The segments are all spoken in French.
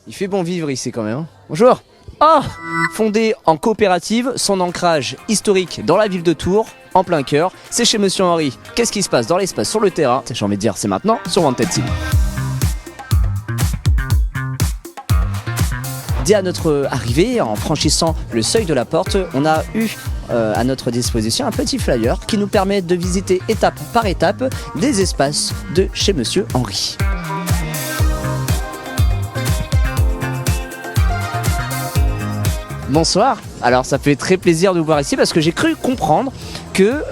Il fait bon vivre ici quand même. Hein. Bonjour. Oh, fondé en coopérative, son ancrage historique dans la ville de Tours, en plein cœur, c'est chez Monsieur Henry. Qu'est-ce qui se passe dans l'espace sur le terrain? J'ai envie de dire, c'est maintenant sur Wanted TV. Dès à notre arrivée, en franchissant le seuil de la porte, on a eu à notre disposition un petit flyer qui nous permet de visiter étape par étape des espaces de chez Monsieur Henry. Bonsoir, alors ça fait très plaisir de vous voir ici parce que j'ai cru comprendre que,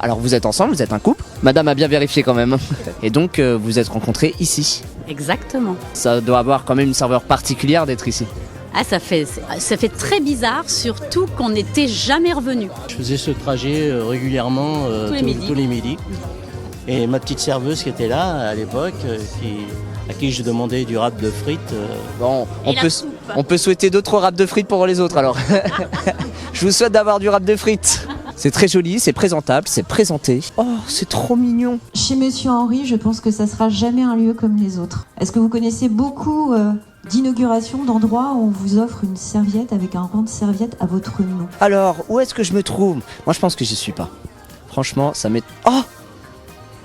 alors vous êtes ensemble, vous êtes un couple, madame a bien vérifié quand même, et donc vous êtes rencontrés ici. Exactement. Ça doit avoir quand même une saveur particulière d'être ici. Ah, ça fait très bizarre, surtout qu'on n'était jamais revenu. Je faisais ce trajet régulièrement tous les midis. Et ma petite serveuse qui était là à l'époque, à qui je demandais du râpe de frites. Bon, on peut souhaiter d'autres râpes de frites pour les autres alors. Je vous souhaite d'avoir du râpe de frites. C'est très joli, c'est présentable, c'est présenté. Oh, c'est trop mignon. Chez Monsieur Henry, je pense que ça sera jamais un lieu comme les autres. Est-ce que vous connaissez beaucoup d'inaugurations, d'endroits où on vous offre une serviette avec un rang de serviettes à votre nom? Alors, où est-ce que je me trouve? Moi, je pense que j'y suis pas. Franchement, ça m'est...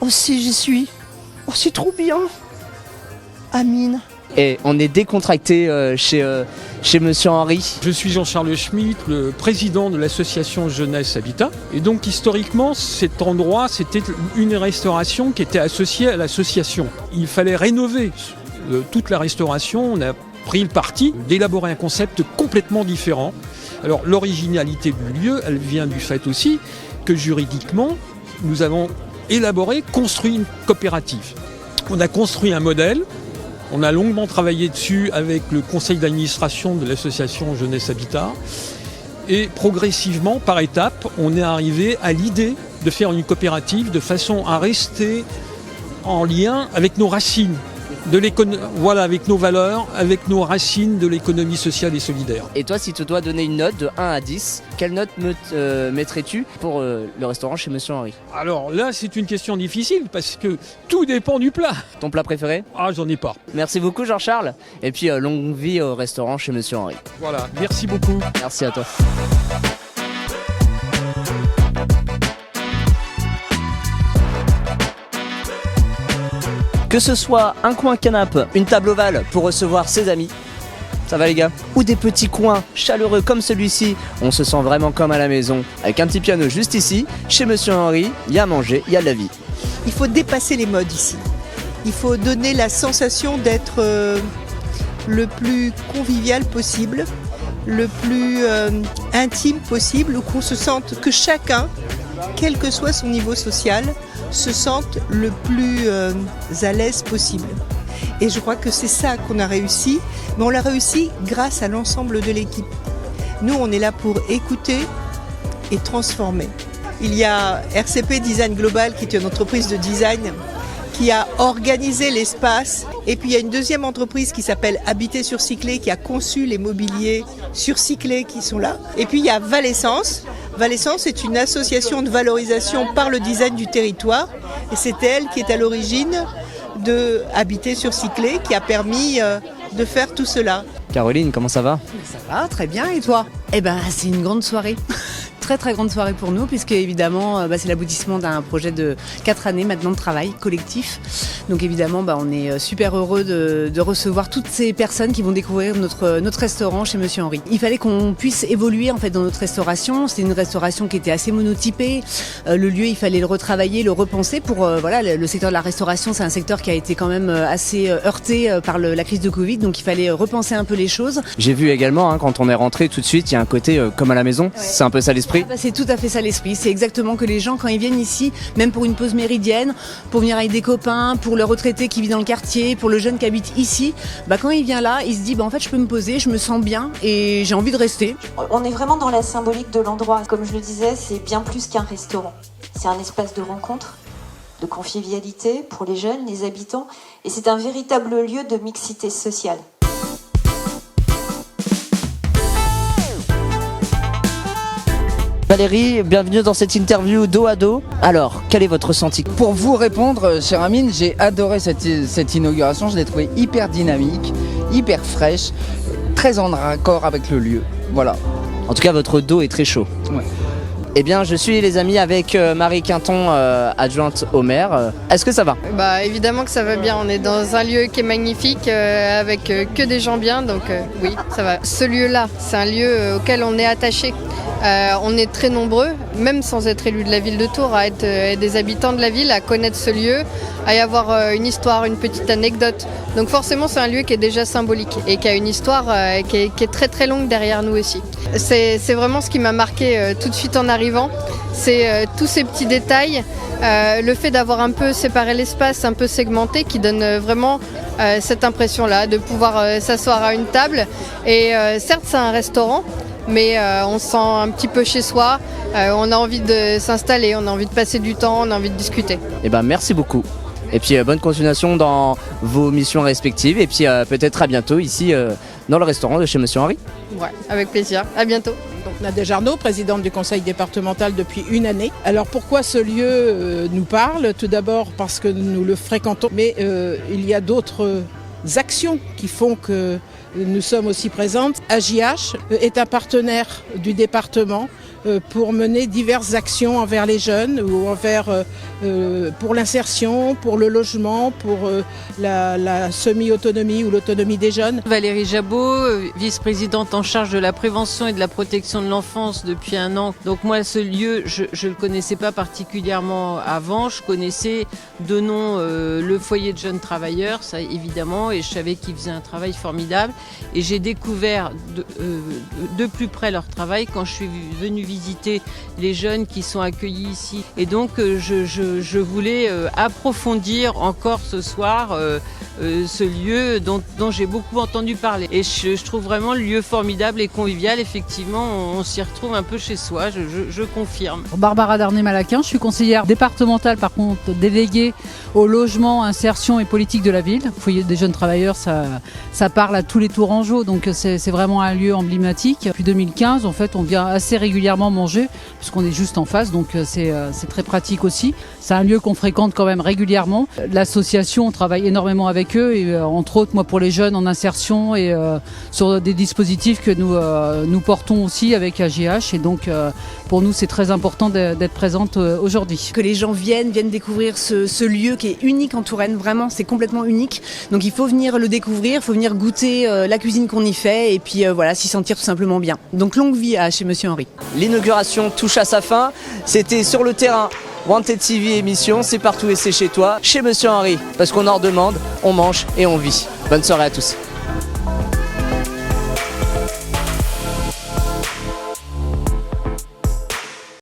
Oh si, j'y suis. Oh, c'est trop bien. Amine. Et on est décontracté chez Monsieur Henry. Je suis Jean-Charles Schmitt, le président de l'association Jeunesse Habitat. Et donc historiquement, cet endroit, c'était une restauration qui était associée à l'association. Il fallait rénover toute la restauration. On a pris le parti d'élaborer un concept complètement différent. Alors l'originalité du lieu, elle vient du fait aussi que juridiquement, nous avons construit une coopérative. On a construit un modèle. On a longuement travaillé dessus avec le conseil d'administration de l'association Jeunesse Habitat. Et progressivement, par étapes, on est arrivé à l'idée de faire une coopérative de façon à rester en lien avec nos racines, avec nos valeurs, avec nos racines de l'économie sociale et solidaire. Et toi, si tu dois donner une note de 1 à 10, quelle note mettrais-tu pour le restaurant chez Monsieur Henry? Alors là, c'est une question difficile parce que tout dépend du plat. Ton plat préféré? Ah, j'en ai pas. Merci beaucoup Jean-Charles. Et puis longue vie au restaurant chez Monsieur Henry. Voilà, merci beaucoup. Merci à toi. Que ce soit un coin canapé, une table ovale pour recevoir ses amis, ça va les gars, ou des petits coins chaleureux comme celui-ci, on se sent vraiment comme à la maison, avec un petit piano juste ici, chez Monsieur Henry, il y a à manger, il y a de la vie. Il faut dépasser les modes ici. Il faut donner la sensation d'être le plus convivial possible, le plus intime possible, où qu'on se sente que chacun, quel que soit son niveau social, se sentent le plus à l'aise possible. Et je crois que c'est ça qu'on a réussi, mais on l'a réussi grâce à l'ensemble de l'équipe. Nous, on est là pour écouter et transformer. Il y a RCP Design Global, qui est une entreprise de design, qui a organisé l'espace. Et puis il y a une deuxième entreprise qui s'appelle Habiter sur Cyclé, qui a conçu les mobiliers sur Cyclé qui sont là. Et puis il y a Valescence. Valescence est une association de valorisation par le design du territoire. Et c'est elle qui est à l'origine de Habiter sur Cyclé, qui a permis de faire tout cela. Caroline, comment ça va? Ça va, très bien, et toi? Eh ben, c'est une grande soirée. Très grande soirée pour nous, puisque évidemment c'est l'aboutissement d'un projet de 4 années maintenant de travail collectif. Donc évidemment on est super heureux de recevoir toutes ces personnes qui vont découvrir notre restaurant chez Monsieur Henry. Il fallait qu'on puisse évoluer en fait dans notre restauration. C'était une restauration qui était assez monotypée. Le lieu, il fallait le retravailler, le repenser pour le secteur de la restauration, c'est un secteur qui a été quand même assez heurté par la crise de Covid, donc il fallait repenser un peu les choses. J'ai vu également quand on est rentré tout de suite, il y a un côté comme à la maison. Ouais. C'est un peu ça l'esprit. C'est tout à fait ça l'esprit, c'est exactement que les gens quand ils viennent ici, même pour une pause méridienne, pour venir avec des copains, pour le retraité qui vit dans le quartier, pour le jeune qui habite ici, quand il vient là, il se dit en fait je peux me poser, je me sens bien et j'ai envie de rester. On est vraiment dans la symbolique de l'endroit. Comme je le disais, c'est bien plus qu'un restaurant. C'est un espace de rencontre, de convivialité pour les jeunes, les habitants, et c'est un véritable lieu de mixité sociale. Valérie, bienvenue dans cette interview dos à dos. Alors, quel est votre ressenti? Pour vous répondre, chère Amine, j'ai adoré cette inauguration, je l'ai trouvée hyper dynamique. hyper fraîche, très en raccord avec le lieu. Voilà. En tout cas, votre dos est très chaud. Ouais. Eh bien, je suis, les amis, avec Marie Quinton, adjointe au maire. Est-ce que ça va? Bah évidemment que ça va bien, on est dans un lieu qui est magnifique avec que des gens bien, donc oui, ça va. Ce lieu-là, c'est un lieu auquel on est attaché. On est très nombreux, même sans être élus de la ville de Tours, à être des habitants de la ville, à connaître ce lieu, à y avoir une histoire, une petite anecdote. Donc forcément, c'est un lieu qui est déjà symbolique et qui a une histoire qui est très très longue derrière nous aussi. C'est vraiment ce qui m'a marqué tout de suite en arrivant, c'est tous ces petits détails, le fait d'avoir un peu séparé l'espace, un peu segmenté, qui donne vraiment cette impression-là, de pouvoir s'asseoir à une table. Et certes, c'est un restaurant, mais on se sent un petit peu chez soi, on a envie de s'installer, on a envie de passer du temps, on a envie de discuter. Eh ben, merci beaucoup. Et puis, bonne continuation dans vos missions respectives. Et puis, peut-être à bientôt ici dans le restaurant de chez Monsieur Henry. Ouais, avec plaisir. À bientôt. Donc Nadège Arnaud, présidente du conseil départemental depuis une année. Alors pourquoi ce lieu nous parle? Tout d'abord parce que nous le fréquentons, mais il y a d'autres actions qui font que nous sommes aussi présentes. AJH est un partenaire du département pour mener diverses actions envers les jeunes ou pour l'insertion, pour le logement, pour la semi-autonomie ou l'autonomie des jeunes. Valérie Jabot, vice-présidente en charge de la prévention et de la protection de l'enfance depuis 1 an. Donc moi, ce lieu, je ne le connaissais pas particulièrement avant. Je connaissais de nom le foyer de jeunes travailleurs, ça évidemment, et je savais qu'ils faisaient un travail formidable. Et j'ai découvert de plus près leur travail quand je suis venue visiter les jeunes qui sont accueillis ici. Et donc je voulais approfondir encore ce soir ce lieu dont j'ai beaucoup entendu parler. Et je trouve vraiment le lieu formidable et convivial. Effectivement, on s'y retrouve un peu chez soi, je confirme. Barbara Darnay-Malaquin, je suis conseillère départementale, par contre déléguée au logement, insertion et politique de la ville. Le foyer des jeunes travailleurs, ça parle à tous les Tourangeaux, donc c'est vraiment un lieu emblématique. Depuis 2015, en fait, on vient assez régulièrement manger, puisqu'on est juste en face, donc c'est très pratique aussi. C'est un lieu qu'on fréquente quand même régulièrement. L'association, on travaille énormément avec eux, et entre autres, moi, pour les jeunes en insertion et sur des dispositifs que nous portons aussi avec AJH, et donc pour nous, c'est très important d'être présente aujourd'hui. Que les gens viennent découvrir ce lieu qui est unique en Touraine, vraiment, c'est complètement unique. Donc il faut venir le découvrir, il faut venir goûter la cuisine qu'on y fait, et puis voilà, s'y sentir tout simplement bien. Donc longue vie chez Monsieur Henry. L'inauguration touche à sa fin. C'était sur le terrain. Wanted TV émission, c'est partout et c'est chez toi, chez Monsieur Henry. Parce qu'on en redemande, on mange et on vit. Bonne soirée à tous.